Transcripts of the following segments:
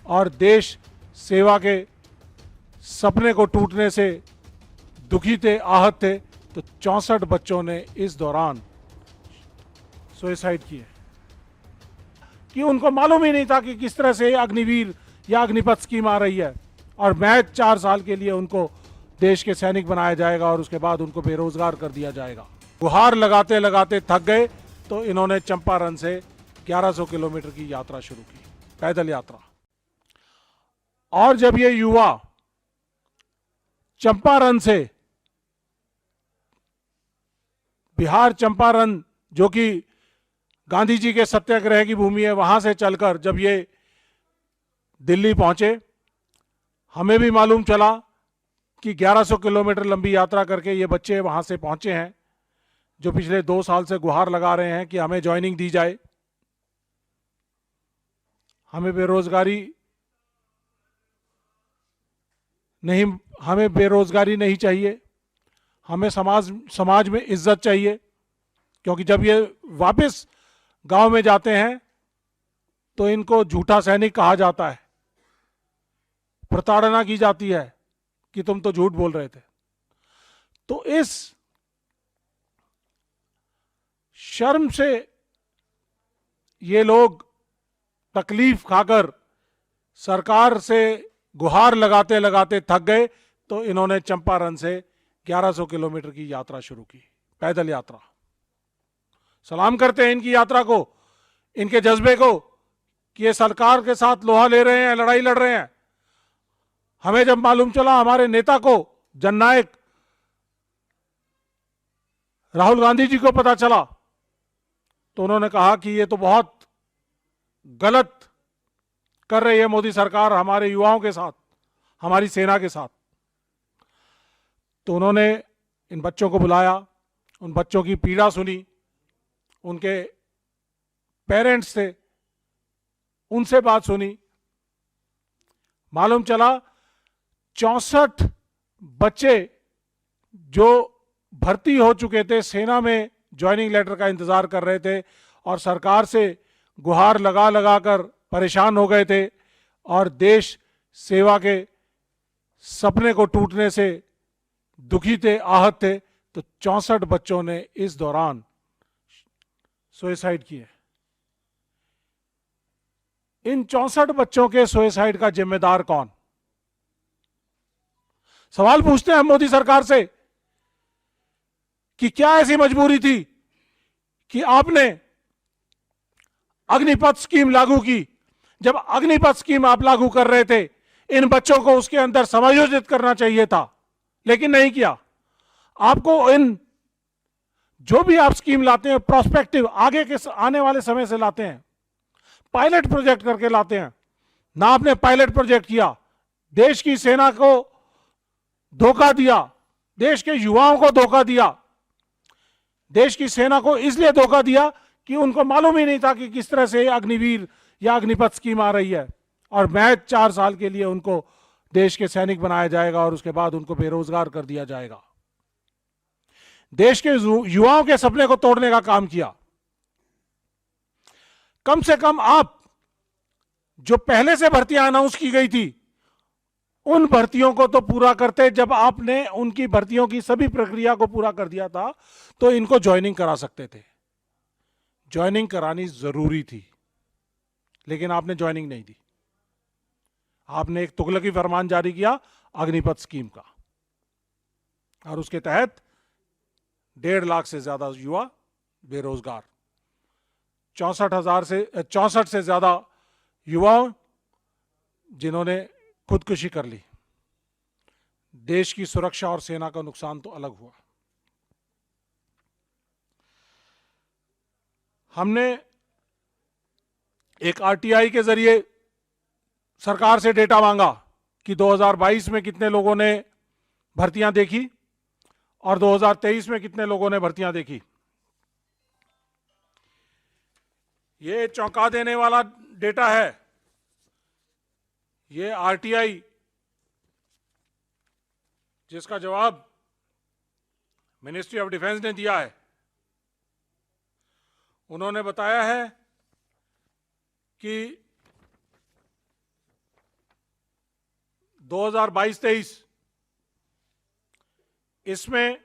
और देश सेवा के सपने को टूटने से दुखी थे, आहत थे, तो 64 बच्चों ने इस दौरान सुसाइड किए कि उनको मालूम ही नहीं था कि किस तरह से अग्निवीर या अग्निपथ स्कीम आ रही है और महज 4 साल के लिए उनको देश के सैनिक बनाया जाएगा और उसके बाद उनको बेरोजगार कर दिया जाएगा। गुहार लगाते लगाते थक गए तो इन्होंने चंपारण से 1100 किलोमीटर की यात्रा शुरू की, पैदल यात्रा। और जब ये युवा चंपारण से बिहार चंपारण, जो कि गांधी जी के सत्याग्रह की भूमि है, वहां से चलकर जब ये दिल्ली पहुंचे, हमें भी मालूम चला कि 1100 किलोमीटर लंबी यात्रा करके ये बच्चे वहां से पहुंचे हैं, जो पिछले 2 साल से गुहार लगा रहे हैं कि हमें ज्वाइनिंग दी जाए, हमें बेरोजगारी नहीं चाहिए, हमें समाज में इज्जत चाहिए। क्योंकि जब ये वापस गांव में जाते हैं तो इनको झूठा सैनिक कहा जाता है, प्रताड़ना की जाती है कि तुम तो झूठ बोल रहे थे। तो इस शर्म से ये लोग तकलीफ खाकर सरकार से गुहार लगाते लगाते थक गए तो इन्होंने चंपारण से 1100 किलोमीटर की यात्रा शुरू की, पैदल यात्रा। सलाम करते हैं इनकी यात्रा को, इनके जज्बे को कि ये सरकार के साथ लोहा ले रहे हैं, लड़ाई लड़ रहे हैं। हमें जब मालूम चला, हमारे नेता को, जननायक राहुल गांधी जी को पता चला, तो उन्होंने कहा कि ये तो बहुत गलत कर रही है मोदी सरकार हमारे युवाओं के साथ, हमारी सेना के साथ। तो उन्होंने इन बच्चों को बुलाया, उन बच्चों की पीड़ा सुनी, उनके पेरेंट्स थे, उनसे बात सुनी। मालूम चला 64 बच्चे जो भर्ती हो चुके थे, सेना में ज्वाइनिंग लेटर का इंतजार कर रहे थे और सरकार से गुहार लगा लगा कर परेशान हो गए थे और देश सेवा के सपने को टूटने से दुखी थे, आहत थे, तो 64 बच्चों ने इस दौरान सुसाइड किए। इन 64 बच्चों के सुसाइड का जिम्मेदार कौन? सवाल पूछते हैं हम मोदी सरकार से कि क्या ऐसी मजबूरी थी कि आपने अग्निपथ स्कीम लागू की? जब अग्निपथ स्कीम आप लागू कर रहे थे, इन बच्चों को उसके अंदर समायोजित करना चाहिए था, लेकिन नहीं किया। आपको इन जो भी आप स्कीम लाते हैं, प्रोस्पेक्टिव, आगे के आने वाले समय से लाते हैं, पायलट प्रोजेक्ट करके लाते हैं ना। आपने पायलट प्रोजेक्ट किया, देश की सेना को धोखा दिया, देश के युवाओं को धोखा दिया। देश की सेना को इसलिए धोखा दिया कि उनको मालूम ही नहीं था कि किस तरह से अग्निवीर या अग्निपथ स्कीम आ रही है और महज 4 साल के लिए उनको देश के सैनिक बनाया जाएगा और उसके बाद उनको बेरोजगार कर दिया जाएगा। देश के युवाओं के सपने को तोड़ने का काम किया। कम से कम आप जो पहले से भर्तियां अनाउंस की गई थी, उन भर्तियों को तो पूरा करते। जब आपने उनकी भर्तियों की सभी प्रक्रिया को पूरा कर दिया था तो इनको ज्वाइनिंग करा सकते थे। ज्वाइनिंग करानी जरूरी थी, लेकिन आपने ज्वाइनिंग नहीं दी। आपने एक तुगलकी फरमान जारी किया अग्निपथ स्कीम का, और उसके तहत 1.5 लाख से ज्यादा युवा बेरोजगार, 64 से ज्यादा युवाओं जिन्होंने खुदकुशी कर ली। देश की सुरक्षा और सेना का नुकसान तो अलग हुआ। हमने एक आरटीआई के जरिए सरकार से डेटा मांगा कि 2022 में कितने लोगों ने भर्तियां देखी और 2023 में कितने लोगों ने भर्तियां देखी। ये चौंका देने वाला डेटा है। ये आरटीआई, जिसका जवाब मिनिस्ट्री ऑफ डिफेंस ने दिया है, उन्होंने बताया है कि 2022-23 इसमें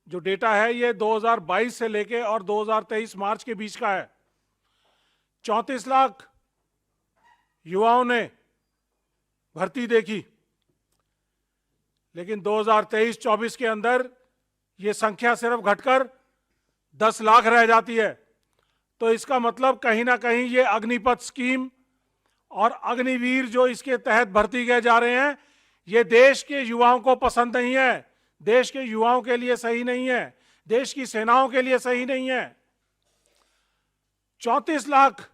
जो डेटा है ये 2022 से लेके और 2023 मार्च के बीच का है। 34 लाख युवाओं ने भर्ती देखी, लेकिन 2023-24 के अंदर ये संख्या सिर्फ घटकर 10 लाख रह जाती है। तो इसका मतलब कहीं ना कहीं ये अग्निपथ स्कीम और अग्निवीर जो इसके तहत भर्ती किए जा रहे हैं, ये देश के युवाओं को पसंद नहीं है, देश के युवाओं के लिए सही नहीं है, देश की सेनाओं के लिए सही नहीं है। 34 लाख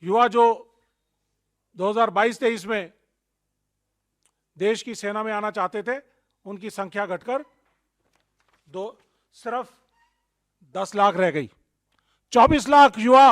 युवा जो 2022-23 में देश की सेना में आना चाहते थे, उनकी संख्या घटकर सिर्फ 10 लाख रह गई। 24 लाख युवा